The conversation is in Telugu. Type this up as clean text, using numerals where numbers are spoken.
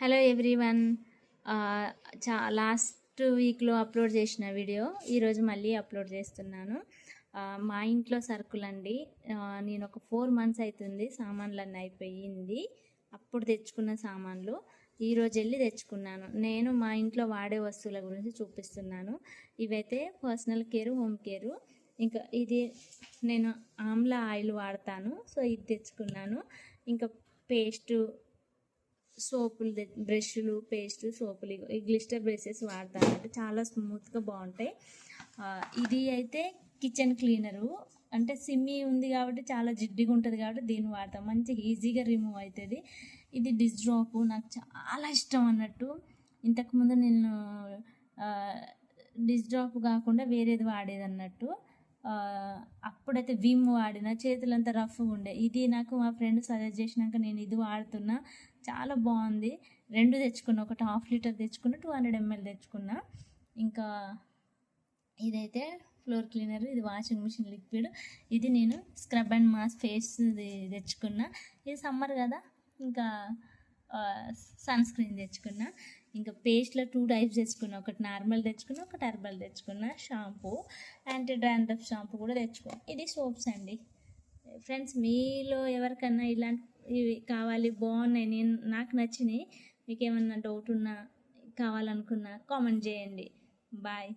Hello everyone. లాస్ట్ వీక్లో అప్లోడ్ చేసిన వీడియో ఈరోజు మళ్ళీ అప్లోడ్ చేస్తున్నాను. మా ఇంట్లో సరుకులండి. నేను ఒక 4 months అవుతుంది సామాన్లన్నీ అయిపోయింది. అప్పుడు తెచ్చుకున్న సామాన్లు ఈరోజు వెళ్ళి తెచ్చుకున్నాను. నేను మా ఇంట్లో వాడే వస్తువుల గురించి చూపిస్తున్నాను. ఇవైతే పర్సనల్ కేరు, హోమ్ కేరు. ఇంకా ఇది నేను ఆమ్లా ఆయిల్ వాడతాను, సో ఇది తెచ్చుకున్నాను. ఇంకా పేస్టు, సోపులు, బ్రష్లు, పేస్ట్, సోపులు, ఈ గ్లిస్టర్ బ్రషెస్ వాడతాను. అంటే చాలా స్మూత్గా బాగుంటాయి. ఇది అయితే కిచెన్ క్లీనరు, అంటే సిమ్మి ఉంది కాబట్టి చాలా జిడ్డిగా ఉంటుంది కాబట్టి దీన్ని వాడతాం. మంచి ఈజీగా రిమూవ్ అవుతుంది. ఇది డిష్ డ్రాప్ నాకు చాలా ఇష్టం అన్నట్టు. ఇంతకుముందు నేను డిష్ డ్రాప్ కాకుండా వేరేది వాడేది అన్నట్టు. అప్పుడైతే విమ్ వాడిన, చేతులంతా రఫ్గా ఉండే. ఇది నాకు మా ఫ్రెండ్ సజెస్ట్ చేసినాక నేను ఇది వాడుతున్నా. చాలా బాగుంది. 2 తెచ్చుకున్నా, ఒకటి 1/2 లీటర్ తెచ్చుకున్నా, 200 ml తెచ్చుకున్నా. ఇంకా ఇదైతే ఫ్లోర్ క్లీనర్, ఇది వాషింగ్ మిషన్ లిక్విడ్. ఇది నేను స్క్రబ్ అండ్ మాస్ ఫేస్ తెచ్చుకున్నా. ఇది సమ్మర్ కదా, ఇంకా సన్ స్క్రీన్ తెచ్చుకున్నా. ఇంకా పేస్ట్లో 2 టైప్స్ తెచ్చుకున్నా, ఒకటి నార్మల్ తెచ్చుకున్నా, ఒకటి హెర్బల్ తెచ్చుకున్నా. షాంపూ, యాంటీ డాండ్రఫ్ షాంపూ కూడా తెచ్చుకున్నా. ఇది సోప్స్ అండి. ఫ్రెండ్స్, మీలో ఎవరికన్నా ఇలాంటివి కావాలి, బాగున్నాయి, నాకు నచ్చినాయి, మీకు ఏమన్నా డౌట్ ఉన్నా, కావాలనుకున్నా కామెంట్ చేయండి. బాయ్.